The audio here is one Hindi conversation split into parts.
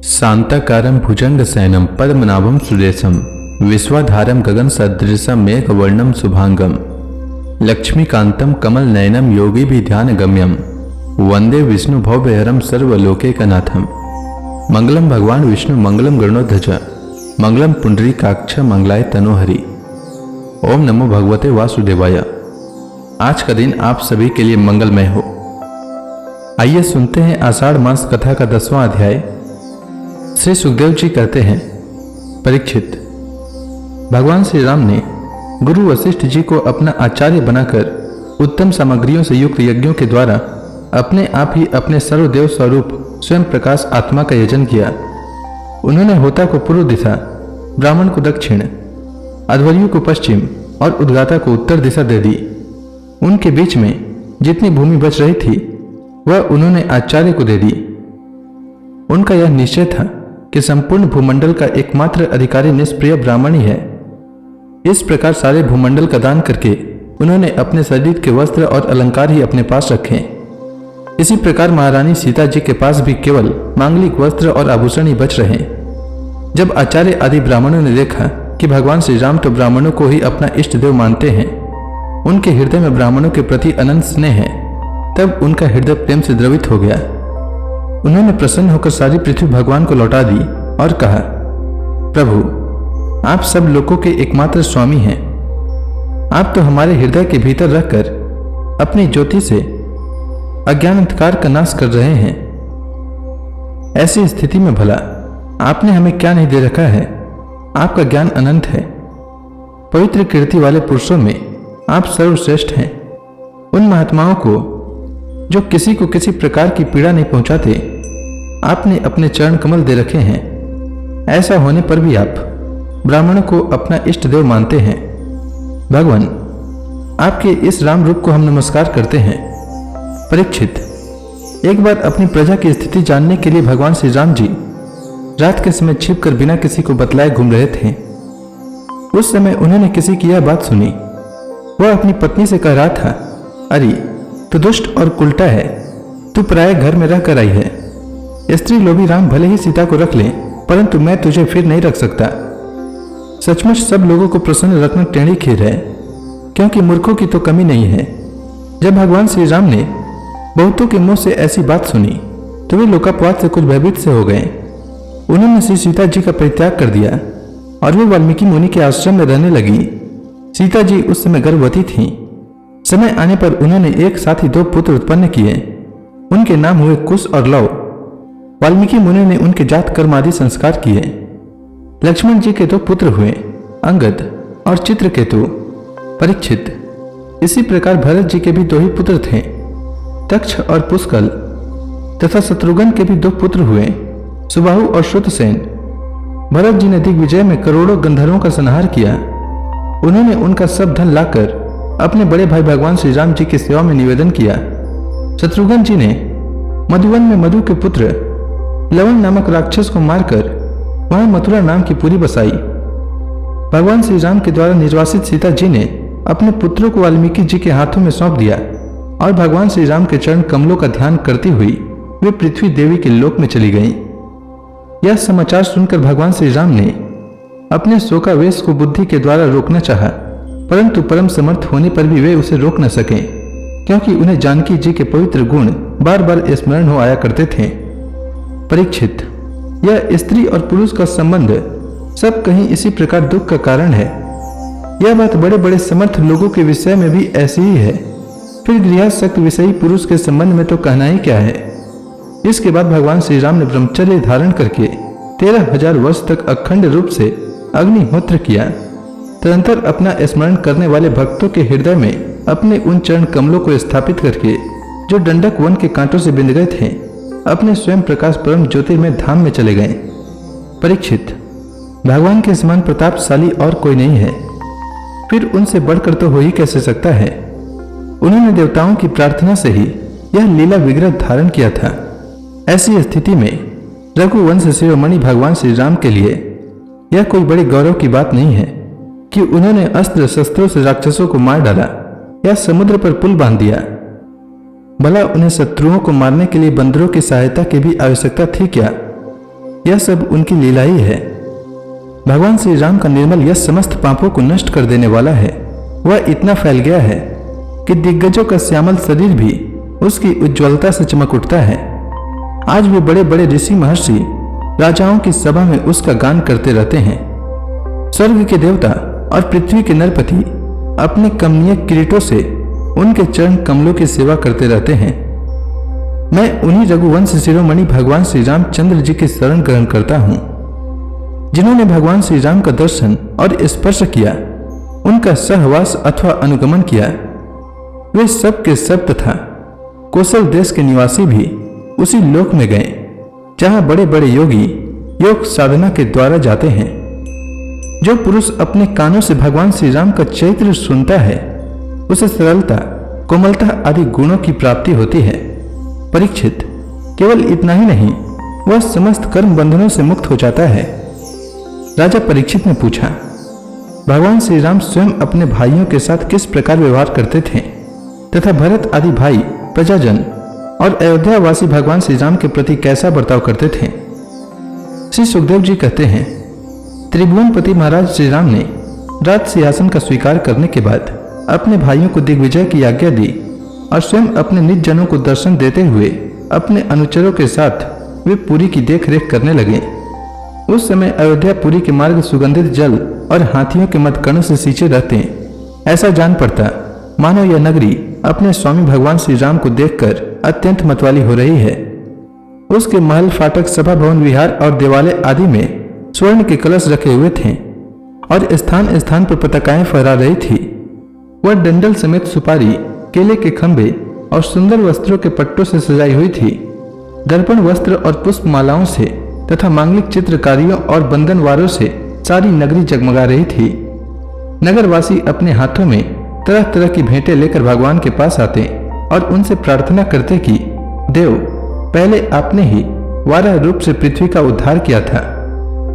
शांताकारं भुजंगशयनं पद्मनाभं सुरेशं विश्वाधारं गगनसदृशं मेघवर्णं शुभांगं लक्ष्मीकान्तं कमलनयनं योगिभिध्यानगम्यं वंदे विष्णु भवभयहरं सर्वलोकैकनाथं। मंगलम भगवान विष्णु मंगलम गरुड़ध्वज मंगलम पुंडरीकाक्ष मंगलाय तनोहरि। ओम नमो भगवते वासुदेवाय। आज का दिन आप सभी के लिए मंगलमय हो। आइए सुनते हैं आषाढ़ मास कथा का 10वां अध्याय। श्री सुखदेव जी कहते हैं, परीक्षित, भगवान श्री राम ने गुरु वशिष्ठ जी को अपना आचार्य बनाकर उत्तम सामग्रियों से युक्त यज्ञों के द्वारा अपने आप ही अपने सर्वदेव स्वरूप स्वयं प्रकाश आत्मा का यजन किया। उन्होंने होता को पूर्व दिशा, ब्राह्मण को दक्षिण, अध्वर्यु को पश्चिम और उद्गाता को उत्तर दिशा दे दी। उनके बीच में जितनी भूमि बच रही थी वह उन्होंने आचार्य को दे दी। उनका यह निश्चय था कि संपूर्ण भूमंडल का एकमात्र अधिकारी निष्प्रिय ब्राह्मण ही है। इस प्रकार सारे भूमंडल का दान करके उन्होंने अपने शरीर के वस्त्र और अलंकार ही अपने पास रखे। इसी प्रकार महारानी सीता जी के पास भी केवल मांगलिक वस्त्र और आभूषण ही बच रहे। जब आचार्य आदि ब्राह्मणों ने देखा कि भगवान श्री राम तो ब्राह्मणों को ही अपना इष्ट देव मानते हैं, उनके हृदय में ब्राह्मणों के प्रति अनंत स्नेह है, तब उनका हृदय प्रेम से द्रवित हो गया। उन्होंने प्रसन्न होकर सारी पृथ्वी भगवान को लौटा दी और कहा, प्रभु, आप सब लोगों के एकमात्र स्वामी हैं। आप तो हमारे हृदय के भीतर रहकर अपनी ज्योति से अज्ञान अंधकार का नाश कर रहे हैं। ऐसी स्थिति में भला आपने हमें क्या नहीं दे रखा है। आपका ज्ञान अनंत है। पवित्र कीर्ति वाले पुरुषों में आप सर्वश्रेष्ठ हैं। उन महात्माओं को जो किसी को किसी प्रकार की पीड़ा नहीं पहुंचाते, आपने अपने चरण कमल दे रखे हैं। ऐसा होने पर भी आप ब्राह्मणों को अपना इष्ट देव मानते हैं। भगवान, आपके इस राम रूप को हम नमस्कार करते हैं। परीक्षित, एक बार अपनी प्रजा की स्थिति जानने के लिए भगवान श्री राम जी रात के समय छिपकर बिना किसी को बतलाए घूम रहे थे। उस समय उन्होंने किसी की यह बात सुनी। वह अपनी पत्नी से कह रहा था, अरे तू दुष्ट और उल्टा है। तू पराये घर में रह कर आई है। स्त्री लोभी राम भले ही सीता को रख ले, परंतु मैं तुझे फिर नहीं रख सकता। सचमुच सब लोगों को प्रसन्न रखना टेढ़ी खीर है, क्योंकि मूर्खों की तो कमी नहीं है। जब भगवान श्री राम ने बहुतों के मुंह से ऐसी बात सुनी तो वे लोकापवाद से कुछ भयभीत से हो गए। उन्होंने श्री सीता जी का परित्याग कर दिया और वे वाल्मीकि मुनि के आश्रम में रहने लगी। सीता जी उस समय गर्भवती थीं। समय आने पर उन्होंने एक साथ ही 2 पुत्र उत्पन्न किए। उनके नाम हुए कुश और लव। वाल्मीकि मुनि ने उनके जात कर्म आदि संस्कार किए। लक्ष्मण जी के 2 पुत्र हुए, अंगद और चित्रकेतु। परीक्षित, इसी प्रकार भरत जी के भी 2 ही पुत्र थे, तक्ष और पुष्कल। तथा शत्रुघ्न के भी 2 पुत्र हुए, सुबाहु और श्रुतसेन। भरत जी ने दिग्विजय में करोड़ों गंधर्वों का संहार किया। उन्होंने उनका सब धन लाकर अपने बड़े भाई भगवान श्री राम जी की सेवा में निवेदन किया। शत्रुघ्न जी ने मधुवन में मधु के पुत्र लवण नामक राक्षस को मारकर वहां मथुरा नाम की पुरी बसाई। भगवान श्री राम के द्वारा निर्वासित सीता जी ने अपने पुत्रों को वाल्मीकि जी के हाथों में सौंप दिया और भगवान श्री राम के चरण कमलों का ध्यान करती हुई वे पृथ्वी देवी के लोक में चली गईं। यह समाचार सुनकर भगवान श्री राम ने अपने शोकावेश को बुद्धि के द्वारा रोकना चाहा, परंतु परम समर्थ होने पर भी वे उसे रोक न सके, क्योंकि उन्हें जानकी जी के पवित्र गुण बार बार स्मरण हो आया करते थे। परीक्षित, यह स्त्री और पुरुष का संबंध सब कहीं इसी प्रकार दुख का कारण है। यह बात बड़े बड़े समर्थ लोगों के विषय में भी ऐसी ही है। फिर गृहस्थ विषयी पुरुष के संबंध में तो कहना ही क्या है। इसके बाद भगवान श्री राम ने ब्रह्मचर्य धारण करके 13,000 वर्ष तक अखंड रूप से अग्निहोत्र किया। तदंतर अपना स्मरण करने वाले भक्तों के हृदय में अपने उन चरण कमलों को स्थापित करके, जो डंडक वन के कांटों से बिंद गए थे, अपने स्वयं प्रकाश परम ज्योतिर्मय धाम में चले गए। परीक्षित, भगवान के समान प्रतापशाली और कोई नहीं है, फिर उनसे बढ़कर तो हो ही कैसे सकता है। उन्होंने देवताओं की प्रार्थना से ही यह लीला विग्रह धारण किया था। ऐसी स्थिति में रघुवंश शिरोमणि भगवान श्री राम के लिए यह कोई बड़े गौरव की बात नहीं है कि उन्होंने अस्त्र शस्त्रों से राक्षसों को मार डाला या समुद्र पर पुल बांध दिया। भला उन्हें शत्रुओं को मारने के लिए बंदरों की सहायता की भी आवश्यकता थी क्या? यह सब उनकी लीला ही है। भगवान श्री राम का निर्मल यश समस्त पापों को नष्ट कर देने वाला है। वह इतना फैल गया है कि दिग्गजों का श्यामल शरीर भी उसकी उज्ज्वलता से चमक उठता है। आज भी बड़े बड़े ऋषि महर्षि राजाओं की सभा में उसका गान करते रहते हैं। स्वर्ग के देवता और पृथ्वी के नरपति अपने कमनीय किरीटों से उनके चरण कमलों की सेवा करते रहते हैं। मैं उन्हीं रघुवंश शिरोमणि भगवान श्री रामचंद्र जी की शरण ग्रहण करता हूँ, जिन्होंने भगवान श्री राम का दर्शन और स्पर्श किया, उनका सहवास अथवा अनुगमन किया। वे सब के सब तथा कौशल देश के निवासी भी उसी लोक में गए जहाँ बड़े बड़े योगी योग साधना के द्वारा जाते हैं। जो पुरुष अपने कानों से भगवान श्री राम का चरित्र सुनता है, उसे सरलता, कोमलता आदि गुणों की प्राप्ति होती है। परीक्षित, केवल इतना ही नहीं, वह समस्त कर्म बंधनों से मुक्त हो जाता है। राजा परीक्षित ने पूछा, भगवान श्री राम स्वयं अपने भाइयों के साथ किस प्रकार व्यवहार करते थे तथा भरत आदि भाई, प्रजाजन और अयोध्या वासी भगवान श्री राम के प्रति कैसा बर्ताव करते थे? श्री सुखदेव जी कहते हैं, त्रिभुवनपति महाराज श्री राम ने राज सिंहासन का स्वीकार करने के बाद अपने भाइयों को दिग्विजय की आज्ञा दी और स्वयं अपने निज जनों को दर्शन देते हुए अपने अनुचरों के साथ वे पुरी की देखरेख करने लगे। उस समय अयोध्यापुरी के मार्ग सुगंधित जल और हाथियों के मदकर्ण से सींचे रहते। ऐसा जान पड़ता मानो यह नगरी अपने स्वामी भगवान श्री राम को देखकर अत्यंत मतवाली हो रही है। उसके महल, फाटक, सभा भवन, विहार और देवालय आदि में स्वर्ण के कलश रखे हुए थे और स्थान स्थान पर पताकाएं फहरा रही थी। वह डंडल समेत सुपारी, केले के खंभे और सुंदर वस्त्रों के पट्टों से सजाई हुई थी। दर्पण वस्त्र और पुष्प मालाओं से तथा मांगलिक चित्रकारियों और बंधनवारों से सारी नगरी जगमगा रही थी। नगरवासी अपने हाथों में तरह तरह की भेंटें लेकर भगवान के पास आते और उनसे प्रार्थना करते कि देव, पहले आपने ही वाराह रूप से पृथ्वी का उद्धार किया था,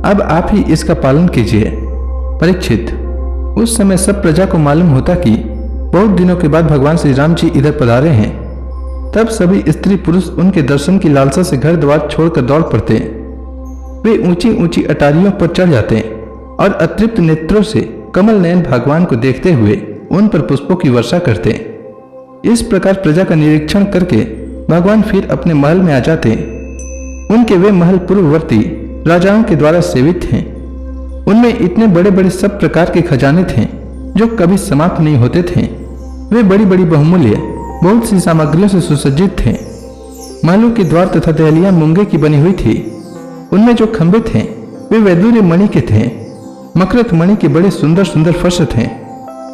अब आप ही इसका पालन कीजिए। परीक्षित, उस समय सब प्रजा को मालूम होता कि बहुत दिनों के बाद भगवान श्री राम जी इधर पधारे हैं। तब सभी स्त्री पुरुष उनके दर्शन की लालसा से घर द्वार छोड़कर दौड़ पड़ते। वे ऊंची ऊंची अटारियों पर चढ़ जाते और अतृप्त नेत्रों से कमल नयन भगवान को देखते हुए उन पर पुष्पों की वर्षा करते। इस प्रकार प्रजा का निरीक्षण करके भगवान फिर अपने महल में आ जाते। उनके वे महल पूर्ववर्ती राजाओं के द्वारा सेवित थे। उनमें इतने बड़े बड़े सब प्रकार के खजाने थे जो कभी समाप्त नहीं होते थे। वे बड़ी बड़ी बहुमूल्य बहुत सी सामग्रियों से सुसज्जित थे। महलों के द्वार तथा दहलियां मूंगे की बनी हुई थी। उनमें जो खंभे थे वे वैदूर्य मणि के थे। मकरत मणि के बड़े सुंदर सुंदर फर्श थे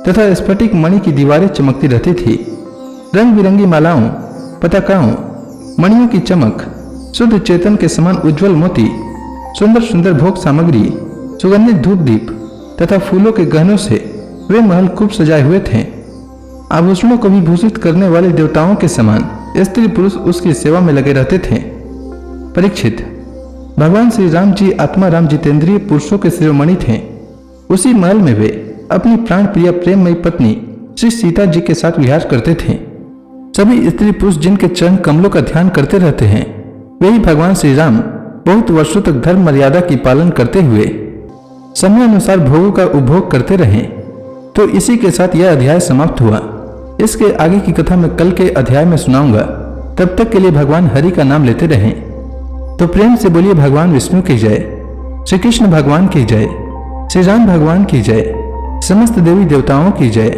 तथा स्फटिक मणि की दीवारें चमकती रहती थी। रंग बिरंगी मालाओं, पताकाओं, मणियों की चमक, शुद्ध चेतन के समान उज्जवल मोती, सुंदर सुंदर भोग सामग्री, सुगंधित धूप दीप तथा फूलों के गहनों से वे महल खूब सजाए हुए थे। आभूषणों को भी भूषित करने वाले देवताओं के समान स्त्री पुरुष उसकी सेवा में लगे रहते थे। परीक्षित, भगवान श्री राम जी आत्मा राम जितेंद्रिय पुरुषों के शिरोमणि थे। उसी महल में वे अपनी प्राण प्रिय प्रेममयी पत्नी श्री सीता जी के साथ विहार करते थे। सभी स्त्री पुरुष जिनके चरण कमलों का ध्यान करते रहते हैं, वे ही भगवान श्री राम बहुत वर्षों तक धर्म मर्यादा की पालन करते हुए समय अनुसार भोगों का उपभोग करते रहे। तो इसी के साथ यह अध्याय समाप्त हुआ। इसके आगे की कथा मैं कल के अध्याय में सुनाऊंगा। तब तक के लिए भगवान हरि का नाम लेते रहें। तो प्रेम से बोलिए भगवान विष्णु की जय, श्री कृष्ण भगवान की जय, श्री राम भगवान की जय, समस्त देवी देवताओं की जय।